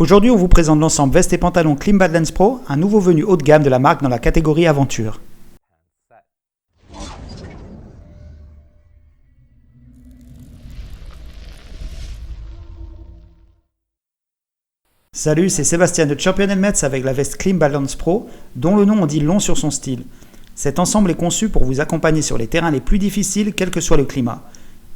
Aujourd'hui, on vous présente l'ensemble veste et pantalon Klim Badlands Pro, un nouveau venu haut de gamme de la marque dans la catégorie aventure. Salut, c'est Sébastien de Champion Helmets avec la veste Klim Badlands Pro, dont le nom en dit long sur son style. Cet ensemble est conçu pour vous accompagner sur les terrains les plus difficiles, quel que soit le climat.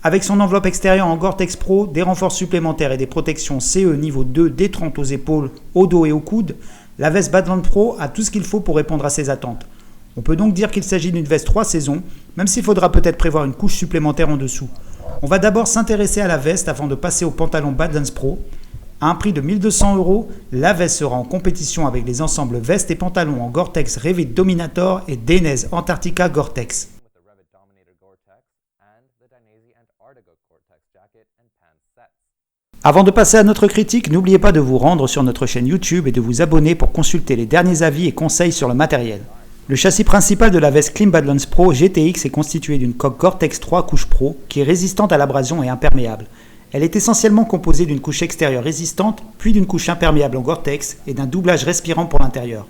Avec son enveloppe extérieure en Gore-Tex Pro, des renforts supplémentaires et des protections CE niveau 2 D30 aux épaules, au dos et au coude, la veste Badlands Pro a tout ce qu'il faut pour répondre à ses attentes. On peut donc dire qu'il s'agit d'une veste 3 saisons, même s'il faudra peut-être prévoir une couche supplémentaire en dessous. On va d'abord s'intéresser à la veste avant de passer au pantalon Badlands Pro. À un prix de 1 200 €, la veste sera en compétition avec les ensembles veste et pantalons en Gore-Tex Revit Dominator et Dainese Antarctica Gore-Tex. Avant de passer à notre critique, n'oubliez pas de vous rendre sur notre chaîne YouTube et de vous abonner pour consulter les derniers avis et conseils sur le matériel. Le châssis principal de la veste Klim Badlands Pro GTX est constitué d'une coque Gore-Tex 3 couche Pro qui est résistante à l'abrasion et imperméable. Elle est essentiellement composée d'une couche extérieure résistante, puis d'une couche imperméable en Gore-Tex et d'un doublage respirant pour l'intérieur.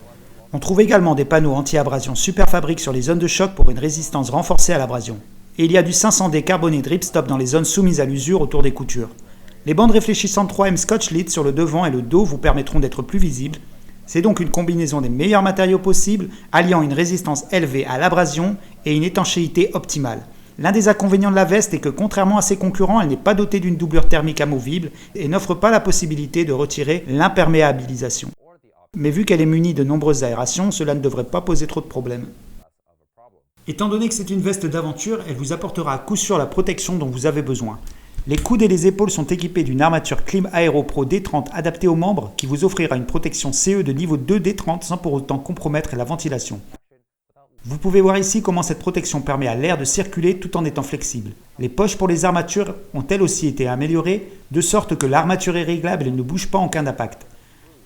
On trouve également des panneaux anti-abrasion Superfabric sur les zones de choc pour une résistance renforcée à l'abrasion. Et il y a du 500D carboné Dripstop dans les zones soumises à l'usure autour des coutures. Les bandes réfléchissantes 3M Scotch Lit sur le devant et le dos vous permettront d'être plus visibles. C'est donc une combinaison des meilleurs matériaux possibles, alliant une résistance élevée à l'abrasion et une étanchéité optimale. L'un des inconvénients de la veste est que, contrairement à ses concurrents, elle n'est pas dotée d'une doublure thermique amovible et n'offre pas la possibilité de retirer l'imperméabilisation. Mais vu qu'elle est munie de nombreuses aérations, cela ne devrait pas poser trop de problèmes. Étant donné que c'est une veste d'aventure, elle vous apportera à coup sûr la protection dont vous avez besoin. Les coudes et les épaules sont équipés d'une armature Klim Aero Pro D30 adaptée aux membres qui vous offrira une protection CE de niveau 2 D30 sans pour autant compromettre la ventilation. Vous pouvez voir ici comment cette protection permet à l'air de circuler tout en étant flexible. Les poches pour les armatures ont elles aussi été améliorées, de sorte que l'armature est réglable et ne bouge pas en cas d'impact.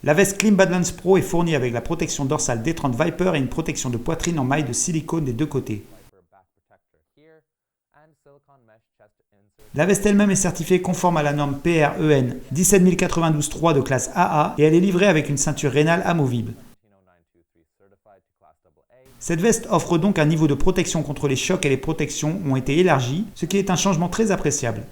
La veste Klim Badlands Pro est fournie avec la protection dorsale D30 Viper et une protection de poitrine en maille de silicone des deux côtés. La veste elle-même est certifiée conforme à la norme PREN 17092-3 de classe AA et elle est livrée avec une ceinture rénale amovible. Cette veste offre donc un niveau de protection contre les chocs et les protections ont été élargis, ce qui est un changement très appréciable.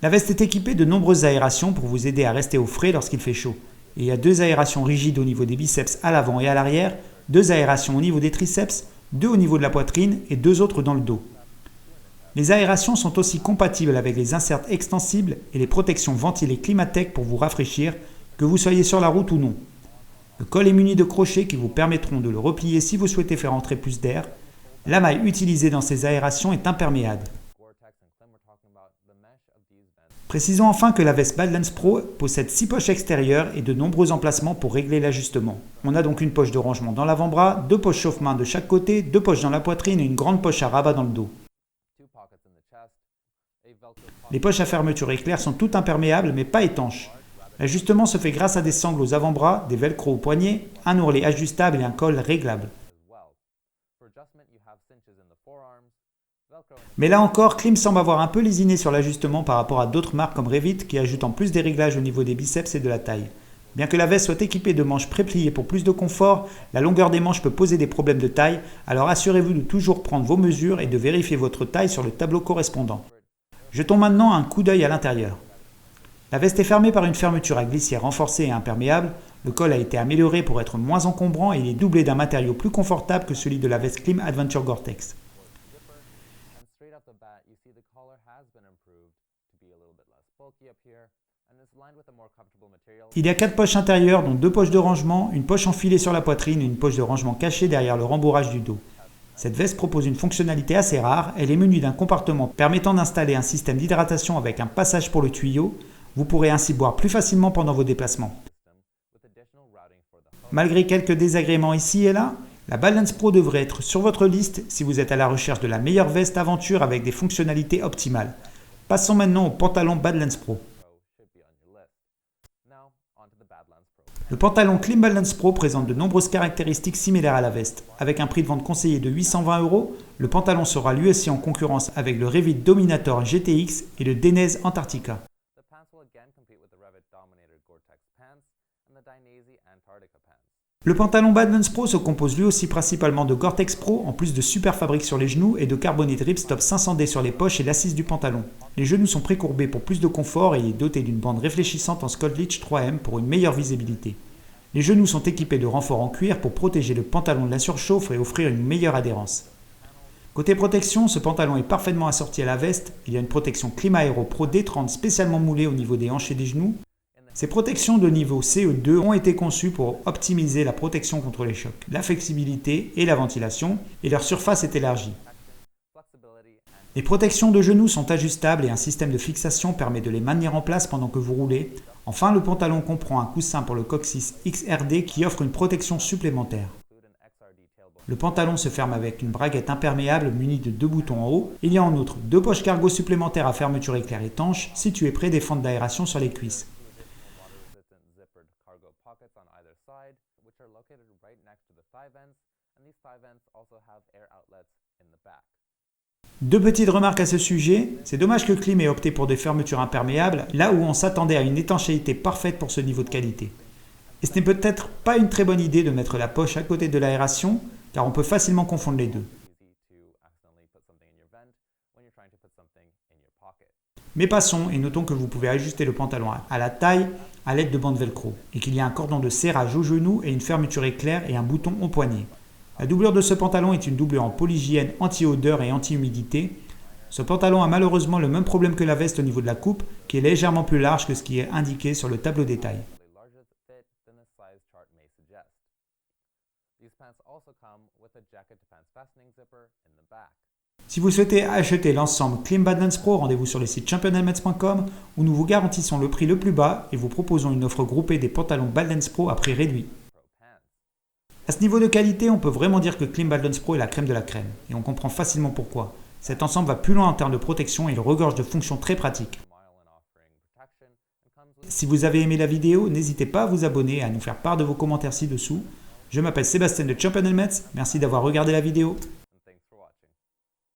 La veste est équipée de nombreuses aérations pour vous aider à rester au frais lorsqu'il fait chaud. Et il y a 2 aérations rigides au niveau des biceps à l'avant et à l'arrière, 2 aérations au niveau des triceps, 2 au niveau de la poitrine et 2 autres dans le dos. Les aérations sont aussi compatibles avec les inserts extensibles et les protections ventilées Climatech pour vous rafraîchir, que vous soyez sur la route ou non. Le col est muni de crochets qui vous permettront de le replier si vous souhaitez faire entrer plus d'air. La maille utilisée dans ces aérations est imperméable. Précisons enfin que la veste Badlands Pro possède 6 poches extérieures et de nombreux emplacements pour régler l'ajustement. On a donc une poche de rangement dans l'avant-bras, 2 poches chauffe-main de chaque côté, 2 poches dans la poitrine et une grande poche à rabat dans le dos. Les poches à fermeture éclair sont toutes imperméables mais pas étanches. L'ajustement se fait grâce à des sangles aux avant-bras, des velcro aux poignets, un ourlet ajustable et un col réglable. Mais là encore, Klim semble avoir un peu lésiné sur l'ajustement par rapport à d'autres marques comme Revit qui ajoutent en plus des réglages au niveau des biceps et de la taille. Bien que la veste soit équipée de manches prépliées pour plus de confort, la longueur des manches peut poser des problèmes de taille, alors assurez-vous de toujours prendre vos mesures et de vérifier votre taille sur le tableau correspondant. Jetons maintenant un coup d'œil à l'intérieur. La veste est fermée par une fermeture à glissière renforcée et imperméable. Le col a été amélioré pour être moins encombrant et il est doublé d'un matériau plus confortable que celui de la veste Klim Adventure Gore-Tex. Il y a 4 poches intérieures dont 2 poches de rangement, une poche enfilée sur la poitrine et une poche de rangement cachée derrière le rembourrage du dos. Cette veste propose une fonctionnalité assez rare, elle est munie d'un compartiment permettant d'installer un système d'hydratation avec un passage pour le tuyau. Vous pourrez ainsi boire plus facilement pendant vos déplacements. Malgré quelques désagréments ici et là, la Badlands Pro devrait être sur votre liste si vous êtes à la recherche de la meilleure veste aventure avec des fonctionnalités optimales. Passons maintenant au pantalon Badlands Pro. Le pantalon Klim Badlands Pro présente de nombreuses caractéristiques similaires à la veste. Avec un prix de vente conseillé de 820 €, le pantalon sera lui aussi en concurrence avec le Revit Dominator GTX et le Dainese Antarctica. Le pantalon Badlands Pro se compose lui aussi principalement de Gore-Tex Pro, en plus de super fabrique sur les genoux et de Carbonite Ripstop 500D sur les poches et l'assise du pantalon. Les genoux sont précourbés pour plus de confort et il est doté d'une bande réfléchissante en Scotch 3M pour une meilleure visibilité. Les genoux sont équipés de renforts en cuir pour protéger le pantalon de la surchauffe et offrir une meilleure adhérence. Côté protection, ce pantalon est parfaitement assorti à la veste. Il y a une protection Climat Aero Pro D30 spécialement moulée au niveau des hanches et des genoux. Ces protections de niveau CE2 ont été conçues pour optimiser la protection contre les chocs, la flexibilité et la ventilation, et leur surface est élargie. Les protections de genoux sont ajustables et un système de fixation permet de les maintenir en place pendant que vous roulez. Enfin, le pantalon comprend un coussin pour le coccyx XRD qui offre une protection supplémentaire. Le pantalon se ferme avec une braguette imperméable munie de 2 boutons en haut. Il y a en outre 2 poches cargo supplémentaires à fermeture éclair étanche situées près des fentes d'aération sur les cuisses. Deux petites remarques à ce sujet, c'est dommage que Klim ait opté pour des fermetures imperméables, là où on s'attendait à une étanchéité parfaite pour ce niveau de qualité. Et ce n'est peut-être pas une très bonne idée de mettre la poche à côté de l'aération, car on peut facilement confondre les deux. Mais passons et notons que vous pouvez ajuster le pantalon à la taille à l'aide de bandes velcro, et qu'il y a un cordon de serrage au genou et une fermeture éclair et un bouton au poignet. La doublure de ce pantalon est une doublure en polyhygiène anti-odeur et anti-humidité. Ce pantalon a malheureusement le même problème que la veste au niveau de la coupe, qui est légèrement plus large que ce qui est indiqué sur le tableau des tailles. Si vous souhaitez acheter l'ensemble Klim Badlands Pro, rendez-vous sur le site championhelmets.com où nous vous garantissons le prix le plus bas et vous proposons une offre groupée des pantalons Badlands Pro à prix réduit. À ce niveau de qualité, on peut vraiment dire que Klim Badlands Pro est la crème de la crème, et on comprend facilement pourquoi. Cet ensemble va plus loin en termes de protection et il regorge de fonctions très pratiques. Si vous avez aimé la vidéo, n'hésitez pas à vous abonner et à nous faire part de vos commentaires ci-dessous. Je m'appelle Sébastien de Champion Helmets, merci d'avoir regardé la vidéo.